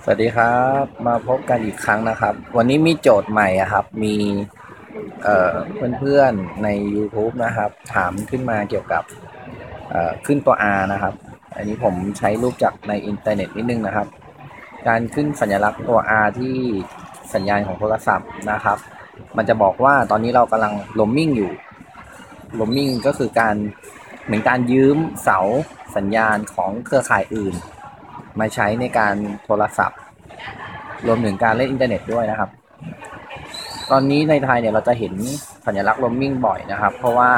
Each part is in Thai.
สวัสดีครับมาพบกันอีกครั้งนะครับวันนี้มีโจทย์ใหม่ครับมีเพื่อนๆใน YouTube นะครับถามขึ้นมาเกี่ยวกับขึ้นตัว R นะครับอันนี้ผมใช้รูปจากในอินเทอร์เน็ตนิดนึงนะครับการขึ้นสัญลักษณ์ตัว R ที่สัญญาณของโทรศัพท์นะครับมันจะบอกว่าตอนนี้เรากำลังโรมมิ่งอยู่โรมมิ่งก็คือการเหมือนการยืมเสาสัญญาณของเครือข่ายอื่นมาใช้ในการโทรศัพท์รวมถึงการเล่นอินเทอร์เน็ตด้วยนะครับตอนนี้ในไทยเนี่ยเราจะเห็นสัญลักษณ์โรมมิ่งบ่อยนะครับเพราะว่า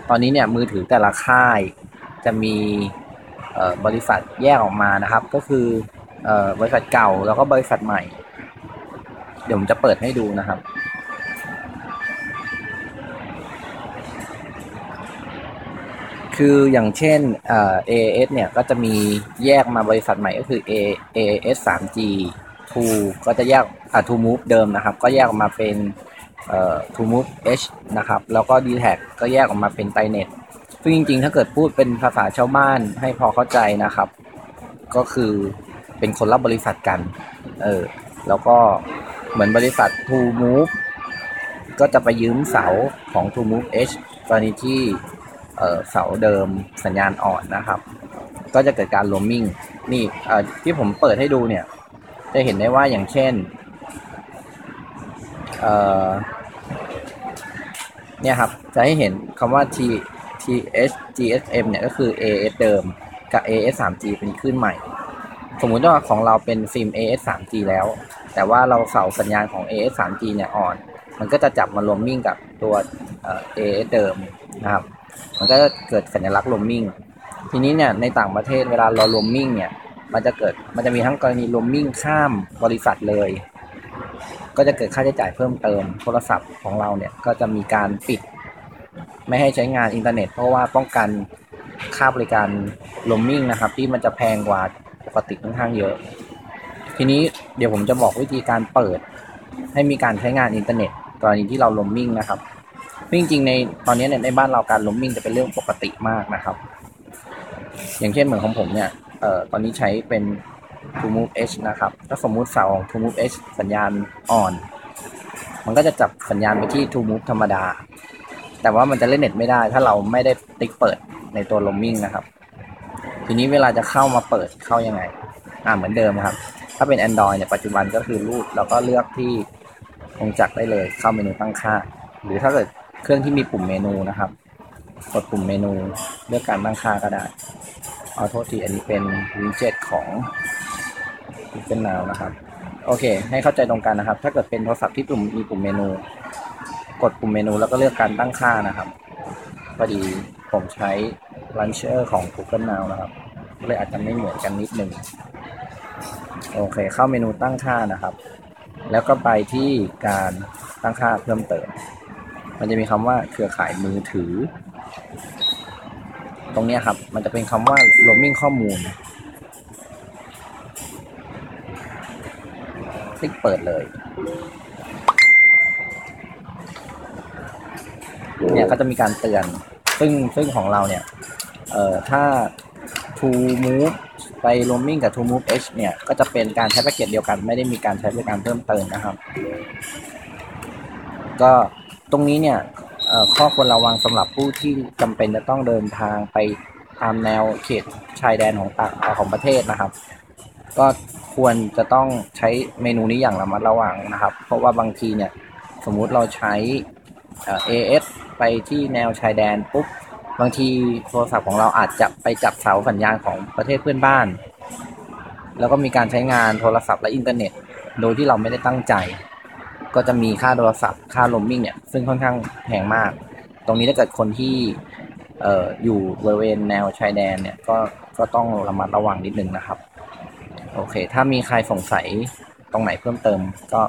ตอนนี้เนี่ยมือถือแต่ละค่ายจะมีบริษัทแยกออกมานะครับก็คือบริษัทเก่าแล้วก็บริษัทใหม่เดี๋ยวผมจะเปิดให้ดูนะครับคืออย่างเช่นAAS เนี่ยก็จะมีแยกมาบริษัทใหม่ก็คือ AAS 3G True ก็จะแยกTrue Move เดิมนะครับก็แยกออกมาเป็นTrue Move H นะครับแล้วก็ DTAC ก็แยกออกมาเป็น Thainet ซึ่งจริงๆถ้าเกิดพูดเป็นภาษาชาวบ้านให้พอเข้าใจนะครับก็คือเป็นคนรับบริษัทกันแล้วก็เหมือนบริษัท True Move ก็จะไปยืมเสาของ True Move H กรณีที่เสาเดิมสัญญาณอ่อนนะครับก็จะเกิดการโรมมิ่งนี่ที่ผมเปิดให้ดูเนี่ยจะเห็นได้ว่าอย่างเช่นเนี่ยครับจะให้เห็นคำว่า GSM เนี่ยก็คือ AS เดิมกับ AS 3G เป็นคลื่นใหม่สมมุติว่าของเราเป็นซิม AS 3G แล้วแต่ว่าเราเสาสัญญาณของ AS 3G เนี่ยอ่อนมันก็จะจับมาโรมมิ่งกับตัวAS เดิมนะครับมันก็เกิดสัญลักษณ์โรมมิ่งทีนี้เนี่ยในต่างประเทศเวลาเราโรมมิ่งเนี่ยมันจะมีทั้งกรณีโรมมิ่งข้ามบริษัทเลยก็จะเกิดค่าใช้จ่ายเพิ่มเติมโทรศัพท์ของเราเนี่ยก็จะมีการปิดไม่ให้ใช้งานอินเทอร์เน็ตเพราะว่าป้องกันค่าบริการโรมมิ่งนะครับที่มันจะแพงกว่าปกติค่อนข้างเยอะทีนี้เดี๋ยวผมจะบอกวิธีการเปิดให้มีการใช้งานอินเทอร์เน็ตกรณีที่เราโรมมิ่งนะครับจริงๆในตอนนี้ในบ้านเราการโรมมิ่งจะเป็นเรื่องปกติมากนะครับอย่างเช่นเหมือนของผมเนี่ยตอนนี้ใช้เป็น True Move H นะครับถ้าสมมุติเสาของ True Move H สัญญาณอ่อนมันก็จะจับสัญญาณไปที่ True Move ธรรมดาแต่ว่ามันจะเล่นเน็ตไม่ได้ถ้าเราไม่ได้ติ๊กเปิดในตัวโรมมิ่งนะครับทีนี้เวลาจะเข้ามาเปิดเข้ายังไงเหมือนเดิมครับถ้าเป็น Android เนี่ยปัจจุบันก็คือรูดแล้วก็เลือกที่วงจักรได้เลยเข้าเมนูตั้งค่าหรือถ้าเกิดเครื่องที่มีปุ่มเมนูนะครับกดปุ่มเมนูเลือกการตั้งค่าก็ได้โทษทีอันนี้เป็นวิดเจ็ตของ Google Now นะครับโอเคให้เข้าใจตรงกันนะครับถ้าเกิดเป็นโทรศัพท์ที่มีปุ่มเมนูกดปุ่มเมนูแล้วก็เลือกการตั้งค่านะครับพอดีผมใช้ Launcher ของ Google Now นะครับเลยอาจจะไม่เหมือนกันนิดนึงโอเคเข้าเมนูตั้งค่านะครับแล้วก็ไปที่การตั้งค่าเพิ่มเติมมันจะมีคำว่าเครือข่ายมือถือตรงนี้ครับมันจะเป็นคำว่า roaming ข้อมูลคลิกเปิดเลยเนี่ยก็จะมีการเตือนซึ่งของเราเนี่ยถ้า True Move ไป roaming กับ True Move H เนี่ยก็จะเป็นการใช้แพ็กเกจเดียวกันไม่ได้มีการใช้บริการเพิ่มเติมนะครับก็ตรงนี้เนี่ยข้อควรระวังสำหรับผู้ที่จำเป็นจะต้องเดินทางไปตามแนวเขตชายแดนของประเทศนะครับก็ควรจะต้องใช้เมนูนี้อย่างระมัดระวังนะครับเพราะว่าบางทีเนี่ยสมมุติเราใช้AS ไปที่แนวชายแดนปุ๊บบางทีโทรศัพท์ของเราอาจจะไปจับเสาสัญญาณของประเทศเพื่อนบ้านแล้วก็มีการใช้งานโทรศัพท์และอินเทอร์เน็ตโดยที่เราไม่ได้ตั้งใจก็จะมีค่าโทรศัพท์ค่าโรมมิ่งเนี่ยซึ่งค่อนข้างแพงมากตรงนี้ถ้าเกิดคนที่อยู่บริเวณแนวชายแดนเนี่ยก็ต้องระมัดระวังนิดนึงนะครับโอเคถ้ามีใครสงสัยตรงไหนเพิ่มเติมก็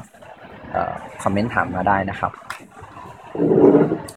คอมเมนต์ถามมาได้นะครับ